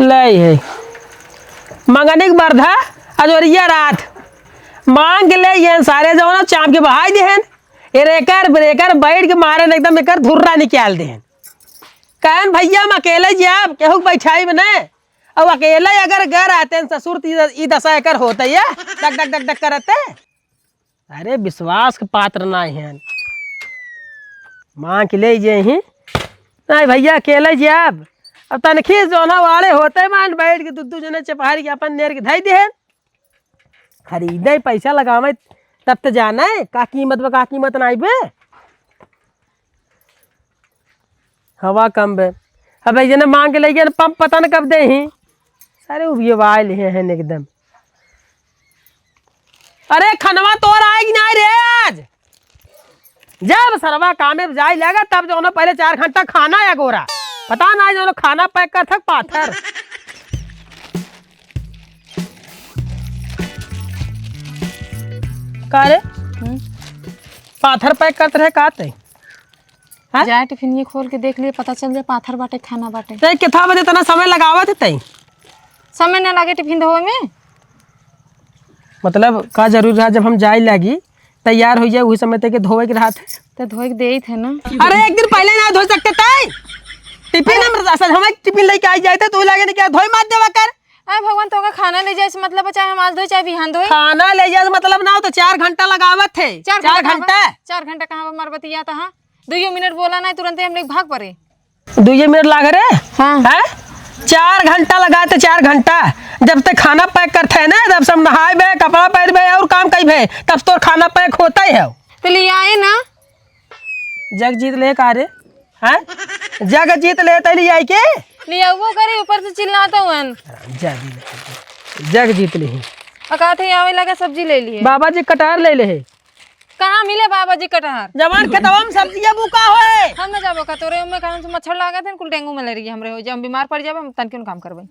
ले है मंगनिक बरधा अजोरिया रात मांग के ले ये सारे जो ना चाम के बहाई देहन एकर ब्रेकर बैठ के मारे एकदम एकर धुर्रा निकाल देहन कहन भैया हम अकेले जाब केहू बैठाई में नहीं अब अकेले अगर घर आते हैं ससुर ई दशा एकर होता है डक डक डक डक करते अरे विश्वास के पात्र नहीं है माँ के ले जे ही नहीं भैया अकेले जाब अब तनखी जोना वाले होते मान बैठ के दू जने चपहारी के अपन नेर के धई दे खरीदे पैसा लगावे तब तो जाना है का कीमत नहीं बे हवा कम बे अब जने मांग के ले गए पंप पता न कब दे ही सारे ये वायल हैं एकदम अरे खनवा तोर आएगी नहीं रे आज जब सरवा कामे जाए लगा तब जो पहले 4 घंटा खाना या गोरा पता ना जो खाना पैक कर थक पाथर का रे पाथर पैक करते रहे काते जाए टिफिन ये खोल के देख लिए पता चल जाए पाथर बाटे खाना बाटे ते कितना बजे तना समय लगावत है तई समय न लगे टिफिन धोए में मतलब का जरूर रहा जब हम जाए लगी तैयार हो जाए वही समय तक धोए के रहा थे तो धोए के दे थे ना अरे एक दिन पहले ना धो सकते थे टिफिन हम टिफिन लेके आई जाते तो लगे नहीं क्या धोई मार देवा कर अरे भगवान तो खाना ले जाए मतलब चाहे हम आज धोए चाहे बिहान धोए खाना ले जाए मतलब ना हो तो 4 घंटा लगावत थे 4 घंटा 4 घंटा कहाँ पर मरबतिया था 2 मिनट बोला ना तुरंत हम लोग भाग पड़े 2 मिनट लग रहे हाँ है 4 घंटा लगाते 4 घंटा जब तक खाना पैक करते है ना तब सब नहाए बे कपड़ा पहन बे और काम कई बे तब तो खाना पैक होता ही है तो ले आए ना जग जीत ले का रे हैं जग जीत ले तो ले आई के लिया वो करे ऊपर से चिल्लाता हूँ जग जीत ले अकाथे आवे लगा सब्जी ले लिए बाबा जी कटहर ले ले कहाँ मिले बाबा जी कटहर जवान खेतवा में सब्जियां बुका होए हम ना जाबो का तोरे में कारण से मच्छर लागा थे कुल डेंगू मलेरिया हमरे हो जाए हम बीमार पड़ जाबे हम तन क्यों काम करबे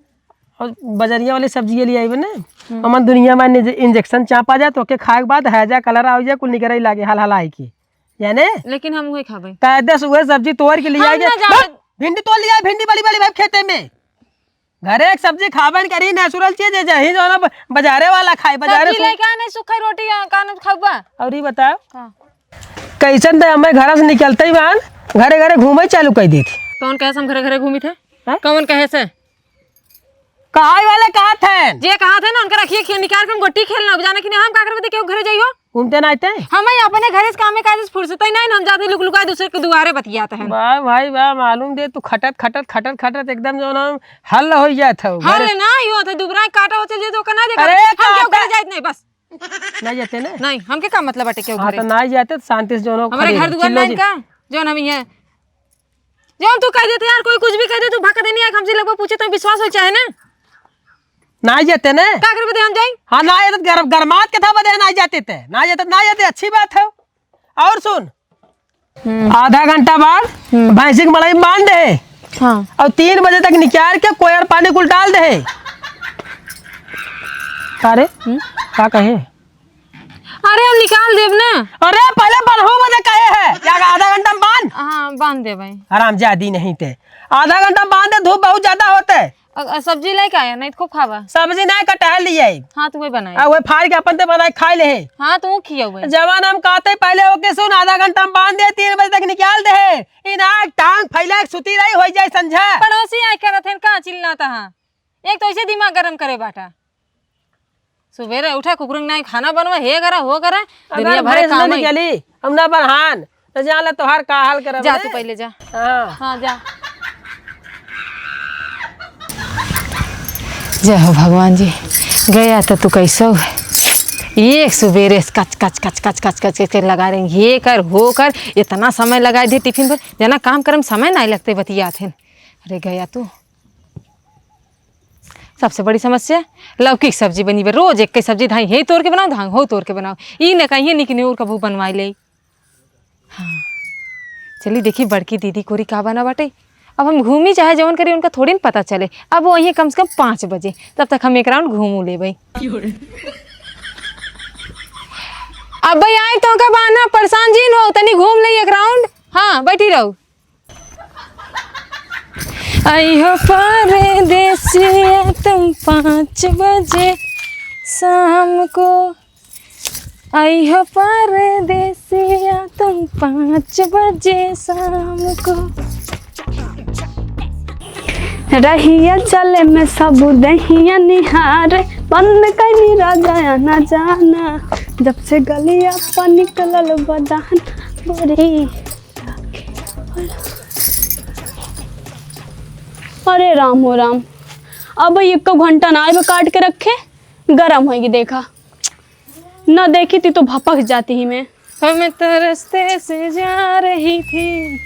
और बजरिया वाली सब्जी ले आई बने हमन दुनिया में इंजेक्शन चापा जाए तो के खाए के बाद हैजा कलर आ जाए कुल निकरे लागे हल हलाई की यानी लेकिन हम वही खाबे कायदे से वह सब्जी तोड़ के लिए आई भिंडी तोड़ लिया भिंडी बड़ी बड़ी भाई खेते में घरे एक सब्जी खाबन करी नेचुरल चीज है जही जो ना बाजारे वाला खाए बाजारे सब्जी लेके आने सूखी रोटी कान खाबा और ये बताओ हां कैसन तो हमें घर से निकलते ही बान घरे घरे घूमे चालू कर दी थी कौन कहे हम घरे घरे घूमी थे कौन कहे से कहाई वाले कहा थे जे कहा थे ना उनका रखिए खेल निकाल के हम गोटी खेलना जाने कि नहीं हम का करबे क्यों घरे जाइयो घूमते ना आते हम अपने घरे से काम में काज फुर्सत ही नहीं हम जाते लुक लुका दूसरे के दुआरे बतियाते हैं वाह भाई वाह मालूम दे तू खटत खटत खटत खटत एकदम जो ना हल हो जात हो हल ना यो तो दुबरा काटा हो चल जे तो कना दे अरे हम क्यों घरे जाइत नहीं बस नहीं जाते ना नहीं हमके का मतलब बाटे क्यों हां घरे तो नहीं जाते शांति से जो ना हमारे घर दुआर नहीं का जो हम ये जो तू कह देते यार कोई कुछ भी कह दे तू भका देनी है हमसे लगभग पूछे तो विश्वास हो चाहे ना नहीं जाते ना का करबे हम जाई हाँ ना ये तो गरमात के था बदे नहीं जाते थे ना जाते अच्छी बात है और सुन आधा घंटा बाद भैंसी की मलाई बांध दे हाँ और 3 बजे तक निकाल के कोयर पानी कुल डाल दे अरे क्या कहे अरे हम निकाल देब ना अरे पहले बन्हो बजे कहे है क्या आधा घंटा बांध हाँ बांध दे भाई आराम ज्यादा नहीं थे आधा घंटा बांध दे धूप बहुत ज्यादा होता है सब्जी लेके आया नहीं तो खूब खावा सब्जी नहीं कटहल लिए हाँ तू बनाए वही फाड़ के अपन ते बनाए खाए ले हाँ तू खिया हुआ जवान हम कहते पहले ओके सुन आधा घंटा में बांध दे 3 बजे तक निकाल दे इन टांग फैला सुती रही हो जाए समझा पड़ोसी आए कर थे कहाँ चिल्लाता हाँ एक तो ऐसे दिमाग गरम करे बाटा सुबेरे उठा कुकरंग नहीं खाना बनवा हे करा हो करा दुनिया भर काम निकली हम ना बरहान तो जान ले तोहार का हाल कर जा तू पहले जा हाँ जा जय हो भगवान जी गया तो तू कैसा है एक सुबेरे कच कच कच कच कच कच कच लगा रहे ये कर हो कर इतना समय लगा दे टिफिन पर जना काम करम समय नहीं लगते बतिया थे अरे गया तू सबसे बड़ी समस्या लौकी की सब्जी बनी बे रोज एक सब्जी धाई हे तोड़ के बनाओ धांग हो तोड़ के बनाओ ई न कहीं निकने और कबू बनवाई ले हाँ चलिए देखिए बड़की दीदी कोरी का बना बाटे अब हम घूमी चाहे जवन करी उनका थोड़ी न पता चले अब वो वहीं कम से कम 5 बजे तब तक हम एक राउंड घूमू ले भाई अब भाई आए तो कब आना परेशान जी हो तनी घूम ले एक राउंड हाँ बैठी रहो आई हो परदेसिया तुम 5 बजे शाम को, आई हो परदेसिया तुम 5 बजे शाम को। रहिया चले में सब दहिया निहार, बंद कहीं राजा न जाना, जब से गलिया पर निकलल बदान बड़ी। अरे राम हो राम, अब एक घंटा नाई में काट के रखे, गरम होगी। देखा न देखी थी तो भपक जाती ही मैं। मैं तो रास्ते से जा रही थी।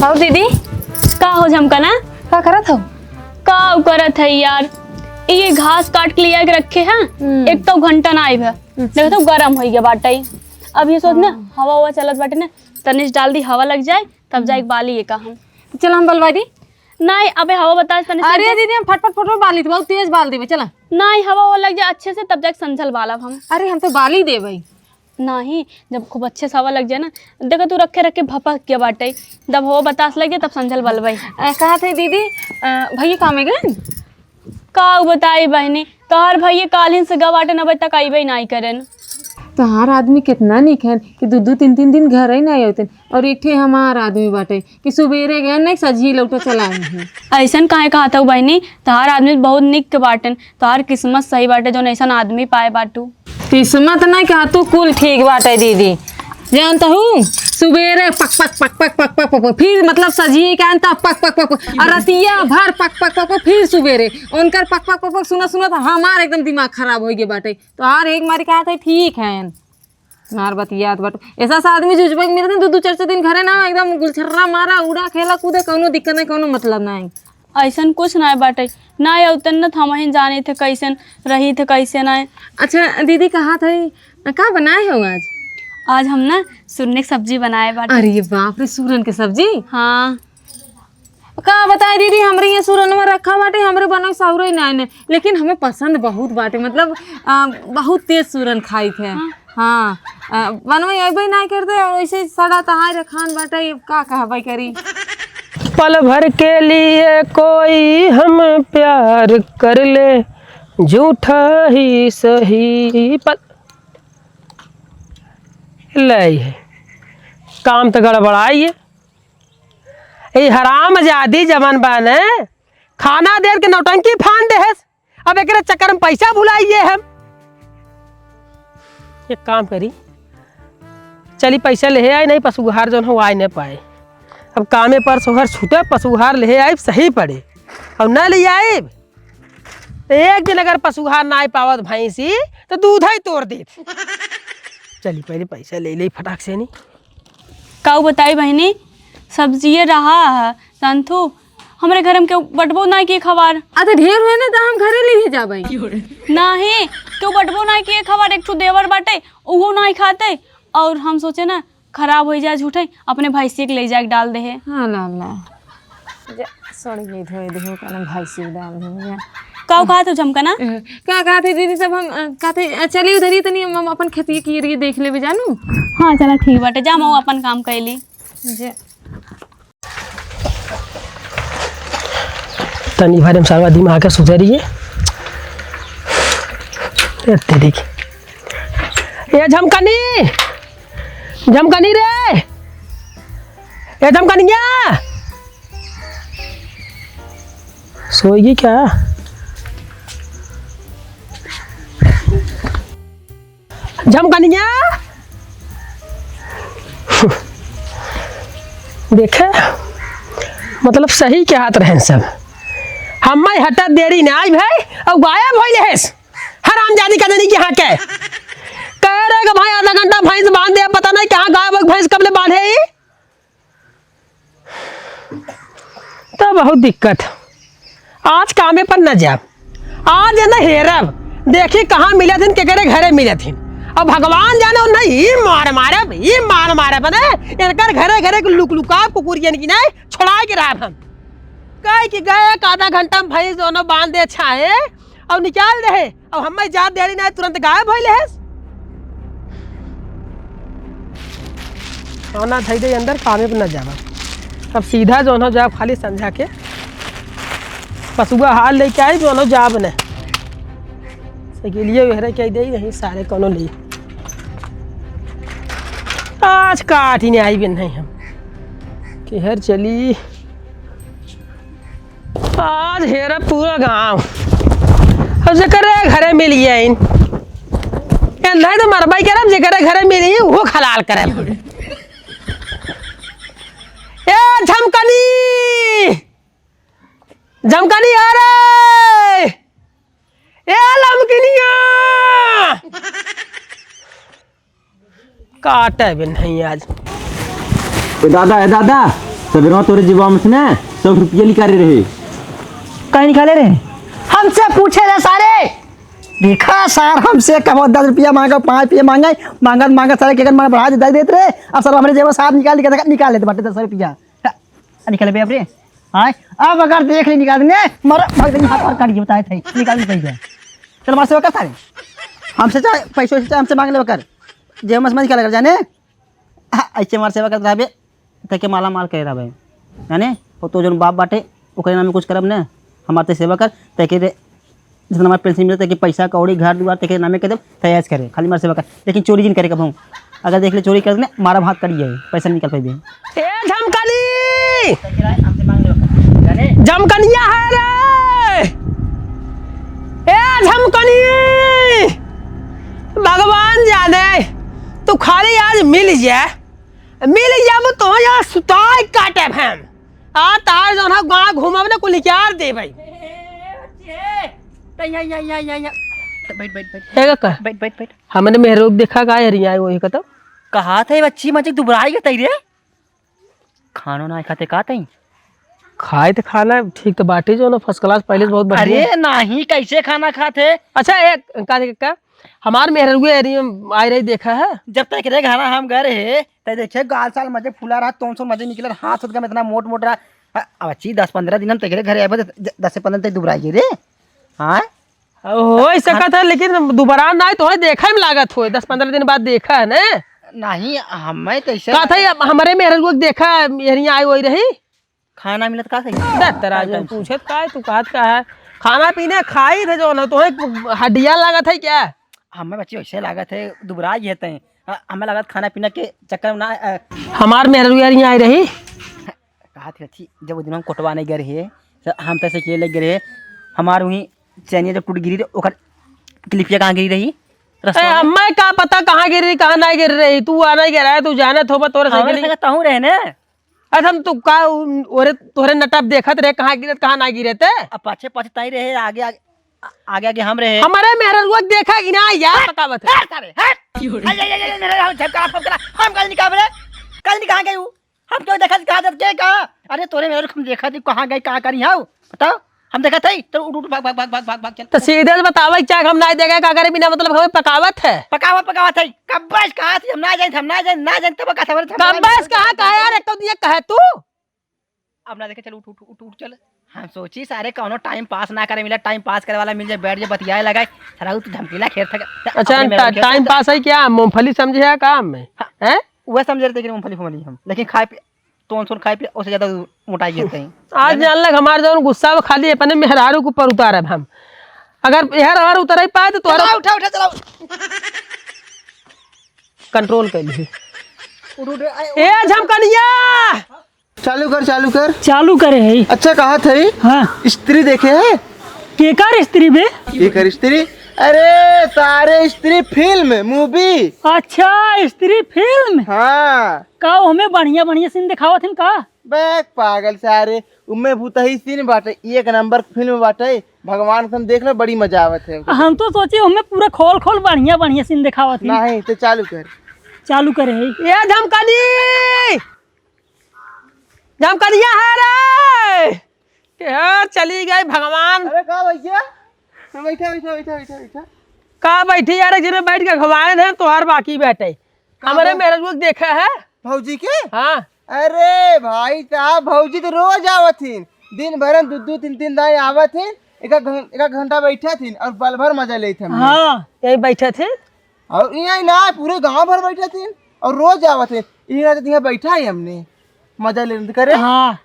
आओ दीदी, का हो झमका ना, का करत हो? का करत है यार, ये घास काट के लिया के रखे हैं, एक तो घंटा ना आई है, देखो तो गरम हो गया बाटा ही। अब ये सोच ना हवा हुआ चलत बाटे ना, तनिश डाल दी हवा लग जाए तब जाए बाली ये का हम। चल हम बलवा दी। नहीं अबे हवा बता तनिश। अरे दीदी हम फटफट फटफट बाली थी, बहुत तेज बाल देवे। चला नहीं हवा लग जाए अच्छे से तब जाके संझल बाला हम। अरे हम तो बाली दे भाई। नहीं जब खूब अच्छे से हवा लग जाए ना, देखो तू रखे रखे भपक गया बाटे, जब हवा बतास लग गया तब संझल बलवाई। कहा थे दीदी भैया काम में गए का बताई बहनी, तोहर भैया कालीन से गवाटे न तक अबे नहीं करन। तोहार आदमी कितना निक है कि 2-2 3-3 दिन घर ही नहीं होते, और एक ठे हमार आदमी बाटे कि सुबेरे गए नहीं सजी लौटा चलाए हैं। ऐसा काहे कहा था बहनी, तोहार आदमी बहुत निक के बाटन, तोहार किस्मत सही बाटे जो ऐसा आदमी पाए बाटू। किस्मत नहीं कहा तू कुल ठीक बाटे दीदी, जानता हूँ सुबेरे पक पक पक पक पक पक पक फिर मतलब सजी के अंत पक पक पक और रतिया भर पक पक पक फिर सुबेरे उनकर पक पक पक सुना सुना तो हमार एकदम दिमाग खराब हो गया बाटे। तो हर एक मारी कहा था ठीक है मार बतियात बट ऐसा सा आदमी जुजबा के मिलते 2-4 दिन घरे ना एकदम गुलछर्रा मारा उड़ा खेला कूदे कोनो दिक्कत नहीं कोनो मतलब नहीं। ऐसा कुछ ना बाटे ना उतन न हम ही जाने थे कैसन रही थे कैसे ना। अच्छा दीदी कहा था का बनाए हो आज? आज हम ना सूरन की सब्जी बनाए बाटे। अरे बाप रे सूरन की सब्जी? हाँ का बताए दीदी, हमारे यहाँ सूरन में रखा बाटे, हमरे बना सौर ही नहीं, लेकिन हमें पसंद बहुत बाटे, मतलब बहुत तेज सूरन खाई थे। हाँ बनवाई अबे नहीं करते और ऐसे सड़ा तहार खान बाटे का कहबे करी। पल भर के लिए कोई हम प्यार कर ले, झूठा ही सही पल ले काम तो गड़बड़ाई है। ये हराम जादी जमन बने खाना देर के नौटंकी फान दे है, अब एक चक्कर में पैसा भुलाइए हम। एक काम करी चली पैसा ले आए, नहीं पशुहार जो हो आए नहीं पाए, अब कामे पर सोहर छूटे पशुहार ले आए सही पड़े, और न ले आए एक दिन अगर पशुहार ना आए पावत भैंसी तो दूध ही तोड़ दे। चली पहले पैसा ले ले फटाक से। नहीं काऊ बताई बहनी सब्जी रहा है संतु हमारे घर में क्यों बटबो ना किए खबर। अरे ढेर हुए ना तो हम घरे ले जाबे नहीं क्यों बटबो ना किए खबर, एक ठो देवर बाटे उहो नहीं खाते, और हम सोचे ना खराब हो जाए झूठे अपने भैंसी के ले जाके डाल दे। हाँ ला ला सड़ गई धोए दे का भैंसी डाल दे। का कहा तो झमका ना क्या कहा थे दीदी सब हम कहते चलिए उधर ही तनी हम अपन खेती की रही देख ले जानू। हाँ चला ठीक बाटे जा मैं अपन काम कैली। तनी भरे में सारा दिमाग के सुधरिए। देखिए ये झमकनी झमकनी रे, ये झमकनिया सोएगी क्या? झमकनिया देखे मतलब सही के हाथ रहे सब, हम हटा देरी ना आई भाई और गायब हो ले हराम जादी का नहीं यहाँ के कह रहे भाई आधा घंटा भैंस बांध दे, पता नहीं कहाँ गायब भैंस कब ले बांधे तो बहुत दिक्कत। आज कामे पर न जाब, आज न हेरब देखी कहाँ मिले थे के घरे मिले थे, अब भगवान जाने नहीं मार मारे बने इनकर घरे घरे लुक लुका कुकुरियन की नहीं छोड़ा के रहा हम कह कि गए आधा घंटा में भैंस दोनों बांध दे छाए और निकाल रहे, अब हम जात देरी नहीं तुरंत गायब हो ले। खाना थई दे अंदर कामे पे न जावा। अब सीधा जो हो जाब खाली समझा के पशुआ हाल लेके आई जो जाब न सकेलिए वेहरे कह दे नहीं सारे कोनो ली आज काट ही नहीं आई भी नहीं हम कि हर चली आज हेरा पूरा गांव अब जेकर घरे मिल गया इन नहीं तो मरबाई करब जेकर घरे मिली वो खलाल करब। ए झमकनी झमकनी आ रे ए लमकनिया काटे भी नहीं आज। दादा सवेरा तोरे जीवा में से ना 100 रुपया निकाले रहे। कहीं निकाले रहे? हमसे पूछे रहे सारे। देखा सर हमसे कब 10 रुपया मांगा 5 रुपया मांगा सारे के मांगा बढ़ा देते रहे। अब सर हमारे जेब साहब निकाल लेते बाटे 10 रुपया निकाले भैया अपने। हाँ अब अगर देख ली निकाल देंगे मर भाग देंगे हाथ काट के बताए थे निकाल नहीं चल हमारे सेवा कर सारे हमसे चाहे पैसों से हमसे मांग ले कर जेब में निकाल कर जाने ऐसे हमारे सेवा करते रहे तके माला माल कह रहा भाई यानी तो जो बाप बाटे ओकरे नाम में कुछ करब ना हमारे सेवा कर तके जितना हमारे पेंशन मिलता है कि पैसा कौड़ी घर दुआर तक नामे कदम तैयार करे खाली मार सेवा कर लेकिन चोरी जिन करे कब हूँ अगर देख ले चोरी कर देना मारा भात करिए पैसा निकल पाइबे। ए झमकनी झमकनिया है रे ए झमकनी भगवान जाने तू खाली आज मिल जाए तो यहाँ सुताई काटे हम आ तार जो है गाँव घूमब ने कुल निकाल दे भाई बैठ हमने मेहरूब देखा का हरिया वही कतो कहा था बच्ची मजे दुबराई गई रे खानो ना खाते का तई खाए तो खाना ठीक तो बाटे जो ना फर्स्ट क्लास पहले से बहुत बढ़िया। अरे नहीं कैसे खाना खाते? अच्छा एक का हमार मेहरूब एरिया आई रही देखा है जब तक रे खाना हम गए रहे तब देखे गाल साल मजे फूला रहा तो मजे निकल हाथ का इतना मोट रहा अब अच्छी 10-15 दिन हम तक घर आए 10 से 15 तक दुबराई रे। हाँ हो सकता है लेकिन दोबारा ना तो देखा में लागत हो 10-15 दिन बाद देखा है ना नहीं हमें तो ऐसे कहा था हमारे मेहरूब देखा यहाँ आई वही रही खाना मिलत का सही पूछत का तू कहत का है खाना पीने खाई थे जो ना तो हड्डियाँ लागत है क्या हमें बच्चे वैसे लागत है दुबरा ही है हमें लागत खाना पीना के चक्कर में ना हमार मेहरूब यहाँ आई रही कहा थी जब वो दिन हम कोटवा नहीं गए रहे हम तैसे के लग गए हमारे वहीं चैनिया जब टूट गिरी ओकर क्लिपिया कहाँ गिरी रही मैं क्या पता कहाँ गिर रही कहाँ नहीं गिर रही तू आना ही गिरा है तू जाना थोड़ा तोरे कहूँ रहे ना अच्छा हम तू का ओरे तोरे नटप देखत रहे कहाँ गिरत कहाँ ना गिरे थे अब पाछे पाछे ताई रहे आगे आगे हम रहे हमारे मेहरूब देखा कि ना यार पकावत हम कल निकाल गए हम क्यों देखा कहा अरे तोरे मेरे हम देखा थी कहाँ गई कहाँ करी हाँ बताओ हम देखा था तो उठ भाग चल तो सीधे से बतावे क्या हम ना देगा का करे बिना मतलब हमें पकावत है पकावत है कब बस कहा थी हम ना जाए तब कहा था कब बस कहा यार एक तो दिया कहे तू अब ना देखे चल उठ चल हम सोची सारे कौनो टाइम पास ना करे मिला टाइम पास करे वाला मिल जाए बैठ जाए बतियाए लगाए सारा तू धमकीला खेल था। अच्छा टाइम पास है क्या मूंगफली समझे है काम में हैं वह समझ रहे थे कि मूंगफली हम लेकिन खाए तो सुन खाए पिए उससे ज्यादा मोटाई गिरते हैं। आज जान लग हमारे जो गुस्सा वो खाली अपने मेहरारू के ऊपर उतार हम अगर यार उतर ही पाए तो उठा चलाओ कंट्रोल कर ली ए झमकनिया चालू करे है। अच्छा कहा थे हाँ स्त्री देखे है केकर स्त्री बे ये कर स्त्री अरे सारे स्त्री फिल्म मूवी अच्छा स्त्री फिल्म हाँ का हमें बढ़िया सीन दिखावत हन का बैक पागल सारे उम्मे भूता ही सीन बाटे एक नंबर फिल्म बाटे भगवान हम देख लो बड़ी मजा आवत है हम तो सोचे हमें पूरा खोल बढ़िया सीन दिखावत हन नहीं तो चालू करे है ये झमकनिया है रे यार चली गई भगवान। अरे का भैया बैठा का बैठी यार जिन्हें बैठ के घुमाए हैं तो हर बाकी बैठे हमारे मेहरूब देखा है भौजी के हाँ अरे भाई साहब भौजी तो रोज आवथिन दिन भर में 2-2 3-3 दाई आवथिन एक घंटा बैठा थी और पल भर मजा ले थे हाँ यही बैठे थे और यहाँ ना पूरे गांव भर बैठे थे और रोज आवत है। यहाँ बैठा है हमने मजा लेने करे। हाँ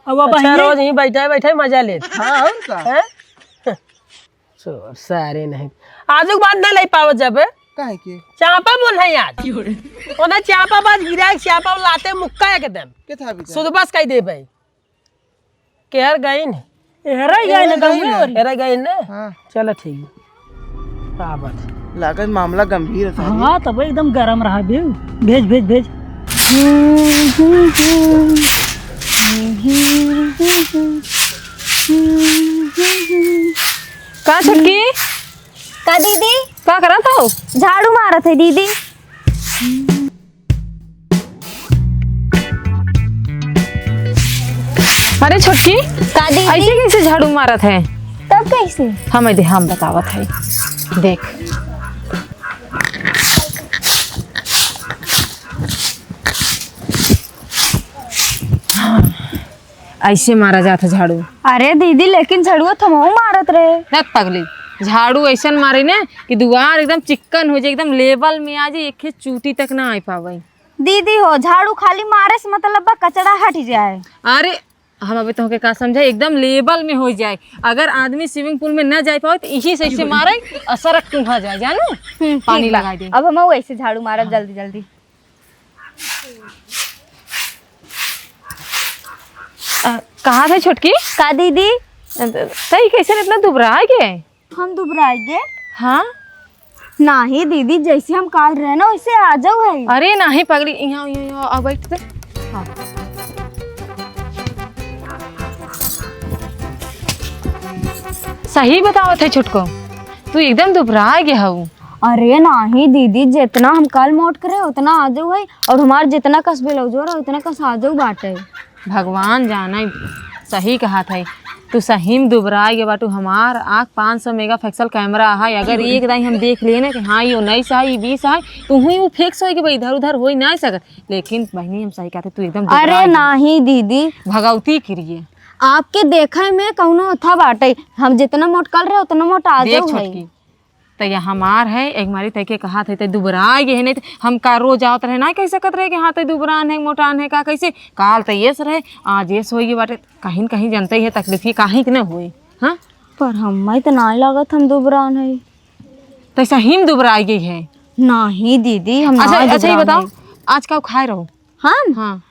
अब अच्छा रोज यहीं बैठा बैठे मजा ले हाँ और का हैं? चोर सारे नहीं आजू बात ना ले पावत जब काहे के चापा बोल है आज ओना चापा बाज गिरा चापा लाते मुक्का एकदम के था भी सुध बस कह दे भाई केहर गई न एहरा गए ना गाँव में और केहर गई न हाँ चलो ठीक है का बात लागत मामला गंभीर है सारी। हाँ तब एकदम गरम रहा बे भेज भेज भेज का छुटकी का दीदी का करा था झाड़ू मारा थे दीदी। अरे छुटकी का दीदी ऐसे कैसे झाड़ू मारत है तब कैसे हम बतावत है देख ऐसे मारा जाता झाड़ू। अरे दीदी लेकिन झड़ुआ थमो मारत रहे। न पगली झाड़ू ऐसा मारे ना कि दुआर एकदम चिक्कन हो जाए एकदम लेवल में आ जाए एक चूटी तक ना आ पावे। दीदी हो झाड़ू खाली मारे से मतलब बा कचड़ा हट जाए। अरे हम अभी तो का समझे एकदम लेवल में हो जाए। अगर आदमी स्विमिंग पूल में न जा पाओ तो इसी से ऐसे मारे असर टूहा जाए जानू पानी ठीक बा। लगा दे। अब हम वैसे झाड़ू मारब जल्दी जल्दी। कहाँ थे छुटकी का दीदी सही कैसे इतना दुबरा गए। हम दुबराएंगे हाँ नहीं दीदी जैसे हम काल रहे ना वैसे आ जाओ है। अरे नहीं पगड़ी यहाँ यहाँ आ बैठ दे। हाँ। सही बताओ थे छुटको तू एकदम दुबरा गया हूँ। अरे नहीं दीदी जितना हम काल मोट करे उतना आ जाओ है और हमार जितना कस बेलो जोर उतना कस आ जाओ बाटे। भगवान जाना सही कहा था तू सही में दुबराए गे बाटू हमार आँख 500 मेगापिक्सल कैमरा है। अगर एक दाई हम देख लिए ना कि हाँ ये 19 है ये 20 है तो हुई वो फिक्स हो कि भाई इधर उधर हो ही नहीं सकत। लेकिन बहनी हम सही कहते तू एकदम अरे नहीं दीदी भगवती करिए आपके देखा में कौनो था बाटे हम जितना मोट कल रहे उतना मोट आ देख जाओ है। छोटकी तो यह हमार है एक मारी तैके कहा थे दुबरा गए नहीं तो हम का रोज आवत रहे ना कह सकत रहे कि हाँ तो दुबरान है मोटान है का कैसे काल तो ये रहे आज ये सोई बाटे कहीं कहीं जनते ही है तकलीफ ही कहीं कि न हुई। हाँ पर हम तो ना लागत हम दुबरान है। तो सही में दुबरा गई है। नहीं दीदी हम अच्छा ना अच्छा ये दुबरान बताओ है। आज का खाए रहो। हम हाँ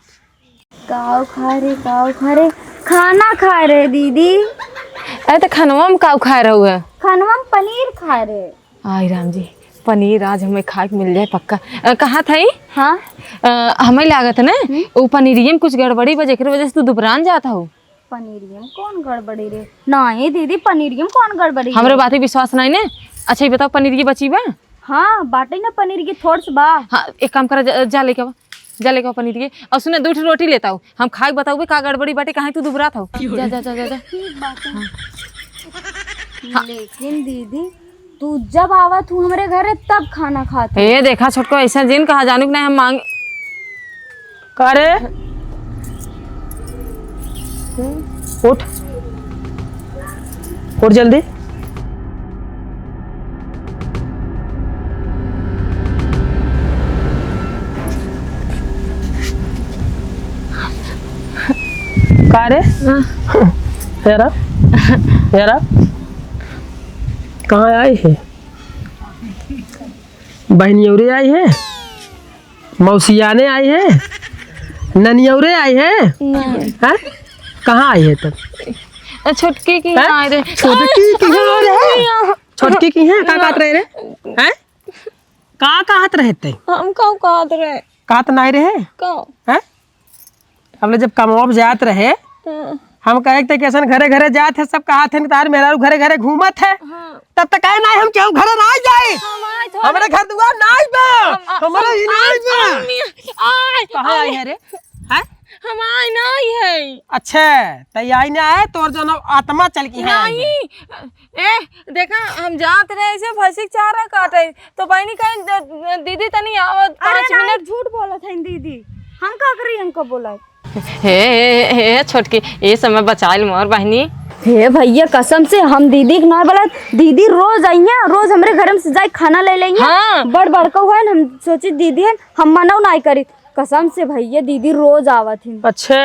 काव खा रहे खाना खा रहे दीदी। अरे तो खनवा में का खाए रहो है खानवा में पनीर खा रहे। आई राम जी पनीर आज हमें खाए के मिल जाए पक्का। कहाँ था ये हाँ हमें लागत है ना वो पनीरिये में कुछ गड़बड़ी वजह की वजह से तू दुबरान जाता हो। पनीरियम कौन गड़बड़ी रे। नहीं दीदी पनीरियम कौन गड़बड़ी हमारे बात विश्वास नहीं ना। अच्छा ये बताओ पनीर की बची बा। हाँ बाटे ना पनीर की थोड़ सा बा। हाँ एक काम करा जा लेके आओ पनीर के और सुने 2 रोटी लेता हूँ हम खाए बताओ का गड़बड़ी बाटे कहाँ तू दुबरा था। जा जा जा जा, जा। ठीक बात है। लेकिन दीदी तू जब आवा तू हमारे घरे तब खाना खाते। ये देखा छोटको ऐसा जिन कहा जानू कि नहीं हम मांग करे उठ उठ जल्दी करे यारा कहाँ आई है बहनियौरे आई है मौसियाने आई है ननियौरे आई है हैं? कहाँ आई है तब छोटकी की हैं? आए रे छोटकी की है छोटकी की है का काट रहे रे हैं का कहत रहे थे हम काऊ कहत रहे कहत नहीं रहे काऊ हैं हम लोग जब कमवाब जात रहे हम कहे थे कैसन घरे घरे जात है सब कहा थे तार मेरा घरे घरे घूमत है तब तक कहे नहीं हम क्यों घरे ना जाए हमारे घर दुआर नहीं बा हमारे ही नहीं बा कहाँ आई है रे हैं हम आए नहीं है। अच्छा तई आई ना है तोर जो आत्मा चल की है नहीं ए देखा हम जात रहे ऐसे फंसी चारा काटे तो बहनी कहीं दीदी तनी आवत 5 मिनट झूठ बोला था दीदी हम का करी हमको बोला। हे छोटकी ये समय बचाइल मोर बहनी हे भैया कसम से हम दीदी के ना बोला, दीदी रोज आई है, रोज हमारे घर में से जाए खाना ले लेंगे। हाँ। बड़ बड़का हुआ है, हम सोचे दीदी है हम मना नहीं करी। कसम से भैया दीदी रोज आवत थी। अच्छा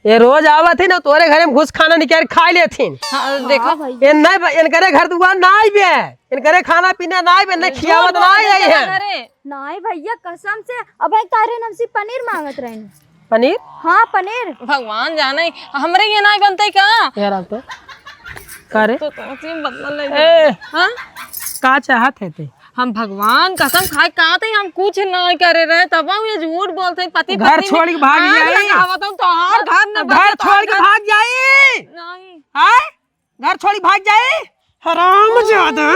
ये रोज आवत थी ना तोरे घरे में घुस खाना निकाल खा लेथिन। हाँ, देखो ये नहीं इनकरे घर दुआर ना आई बे, इनकरे खाना पीना ना आई बे, नहीं खियावत ना आई है। नहीं भैया कसम से, अब एक तारे हमसे पनीर मांगत रहे। पनीर? हाँ पनीर। भगवान जाने हमरे ये नहीं बनते का यार आप तो का रे? तो बदला ले ए, हाँ? का चाहत है ते? हम भगवान कसम खाए कहा थे हम कुछ नहीं करे रहे, तब हम ये झूठ बोलते पति घर पत्नी छोड़ के भाग जाई। तो हर घर न घर छोड़ के भाग जाई। नहीं हाय घर छोड़ के भाग जाई। हराम ज्यादा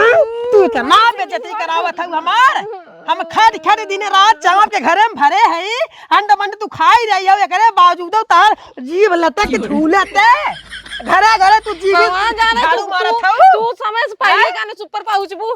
तू इतना बेइज्जती करावत है हमार। हम खाद खाद दिन रात चाप के घरे में भरे है, अंड मंड तू खाई रही हो, एकरे बावजूद तार जीव लटक झूलते घरे घरे तू जीव भगवान जाने झाड़ू मारत हऊ। तू समय से पहले का सुपर पहुंचबू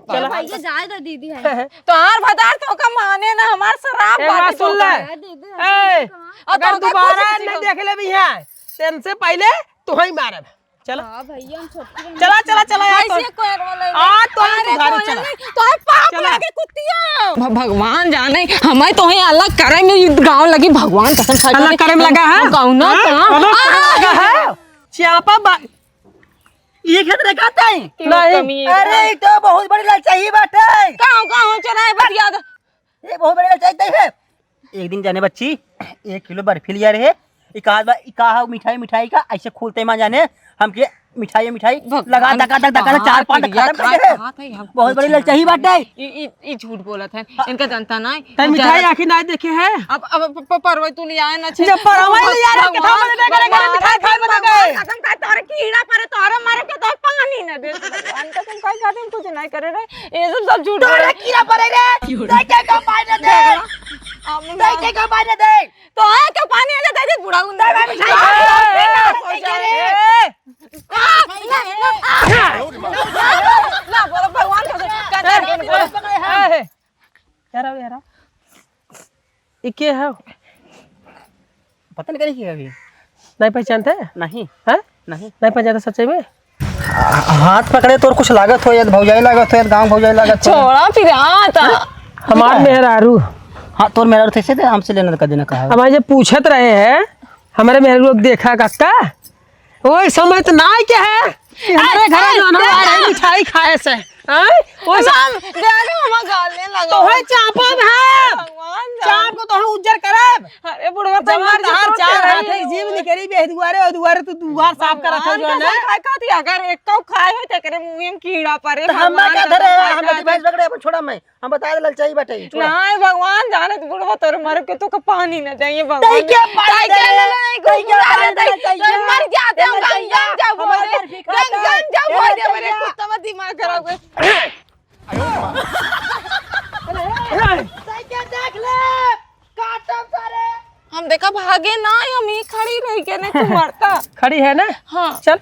चलो भैया जाए तो दीदी है। तो हर भदार तो का माने ना हमार शराब एक बात बाटे सुन ले, दीदी ए, अगर तो दोबारा कुछ नहीं देख ले भी है तेन से पहले तू ही मारब। चला हाँ भैया हम छोटी चला चला चला यार तो। कैसे कोयर वाला आ तो घर चला तो पाप लगे कुत्तिया। भगवान जाने हमें तो ही अलग करे में गांव लगी भगवान कसम खा अलग करे में लगा है गांव ना अलग करे में लगा है चापा ये खेत रखाता है नहीं। अरे तो बहुत बड़ी लाचाई बात है। गांव चराए बतिया ये बहुत बड़ी लाचाई है। एक दिन जाने बच्ची 1 किलो बर्फी लिया रहे, इका मिठाई का ऐसे खोलते मां जाने हमके मिठाई लगा दका 4-5 खत्म कर दे। बहुत बड़ी ललचाई बात है। ये झूठ बोलत है इनका जनता नहीं तै मिठाई आखिर नहीं देखे है। अब परवई तू ले आए ना जब परवई ले यार कथा बने करे मिठाई खाए बने गए कसम का तोरे कीड़ा पर तोरे मारे के तो पानी ना दे भगवान कसम का खाते हम कुछ नहीं करे रे, ये सब झूठ तोरे कीड़ा पड़े रे, देखे का पानी दे, देखे का पानी दे, तो है क्या पानी आ दे बुढ़ा गुंडा ना बोलो भगवान कसम यार ये क्या है? पता नहीं क्या अभी नहीं पहचानते? नहीं हैं? नहीं पहचानते सच्चे में? हाथ पकड़े तो कुछ लागत हो या भौजाई लागत हो या गांव भौजाई लागत हो। छोड़ा फिर आता हमार मेहरारू। हाँ तो मेरा थे से हमसे लेना का देना कहा। हमारे जब पूछत रहे हैं हमारे मेहरारू लोग देखा कक्का वो समय तो ना क्या है हमारे घर में आ रहे मिठाई खाए से वो तो है चापा है चाप को तो हम उज्जर करब। अरे बुढ़वा तो जमार दहार चार हाथ है जीव निकरी बे दुआरे और दुआरे तू दुआर साफ करत हो जो ना खाए खाती अगर एक कौ खाए हो त करे मुंह में कीड़ा पड़े हम क्या धरे हम डिवाइस पकड़े अपन छोड़ा मैं हम बता दे ललचाई बैठे नहीं भगवान जाने बुढ़वा तोर मर के तो पानी ना चाहिए तई भगवान क्या पानी दे मर जाते हम गंगा जा बोले गंगा जा बोले मेरे कुत्ता में दिमाग खराब है देख ले काटम सारे हम देखा भागे ना हम ही खड़ी रह के नहीं तू मरता खड़ी है ना। हाँ चल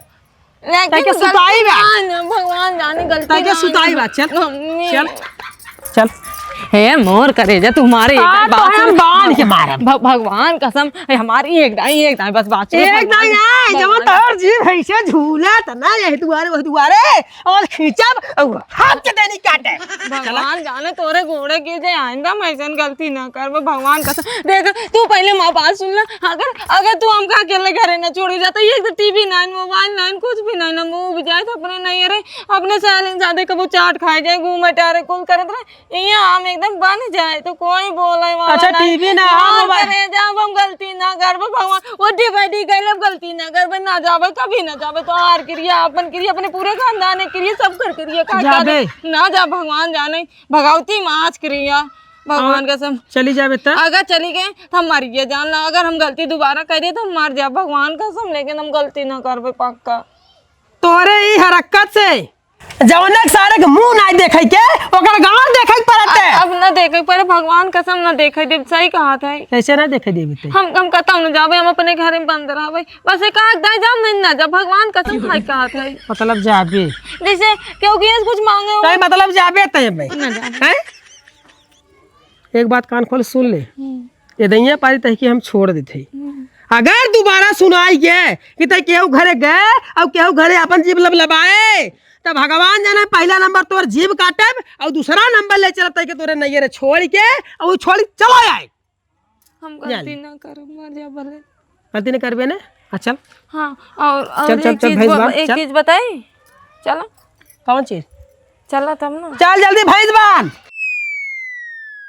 लेकिन सुताई भगवान जाने गलती ताकि सुताई बात चल चल चल हे मोर करे जा तुम्हारे हम बांध के मारब। भगवान कसम हमारी एक दाई बस बात एक दाई नहीं जब तोर जीव ऐसे झूला त ना ये दुआरे वो दुआरे और खींचब और हाथ के देनी काटे। भगवान जाने तोरे घोड़े के जे आइंदा मैं ऐसन गलती ना कर भगवान कसम देख तू पहले माँ बात सुन ले अगर तू हमका अकेले घरे ना छोड़ी जाता ये तो टीवी नहीं मोबाइल नहीं कुछ भी नहीं ना मुंह भी जाए तो अपने नहीं अरे अपने सहेली सादे कबू चाट खाए जाए घूमे टारे कुल करत रहे यहाँ हम एकदम बन जाए तो कोई बोले अच्छा टीवी ना करे जब हम गलती ना कर भगवान वो डिवाइडी कर गलती ना कर ना जावे कभी ना जावे तो हार क्रिया अपन क्रिया अपने पूरे खानदान क्रिया सब कर क्रिया ना जा भगवान जाने भगवती माच क्रिया भगवान कसम चली जावे त अगर चली गए तो हम मर गए जान ला अगर हम गलती दोबारा करिए तो हम मर जा भगवान कसम लेकिन हम गलती ना करबे पक्का तोरे ई हरकत से जवनक सारे के मुंह नहीं देखे के ओकर गांव देखे पड़ते अब ना देखे पर भगवान कसम ना देखे दे सही कहा था कैसे ना देखे देबे ते हम कतम न जावे हम अपने घर में बंद रहबे बस एक आग दाई जाम नहीं ना जब भगवान कसम खाई कहा था मतलब जाबे जैसे क्योंकि ये कुछ मांगे हो नहीं मतलब जाबे ते भाई ना जा हैं। एक बात कान खोल सुन ले ये दैया पारी तह की हम छोड़ देते अगर दोबारा सुनाई के कि ते केहू घरे गए और केहू घरे अपन जीभ लबलबाए तो भगवान जाने पहला नंबर तोर जीभ काटब और दूसरा नंबर ले चलत के तोरे नैयर छोड़ के और वो छोड़ चला आए। हम गलती ना करब मजा भले। गलती नहीं करबे ने। चल हाँ और चल, चल, चल, भैंस बांध, एक चल। चीज बताई। चलो कौन चीज? चला तब ना। चल जल्दी भैंस बांध।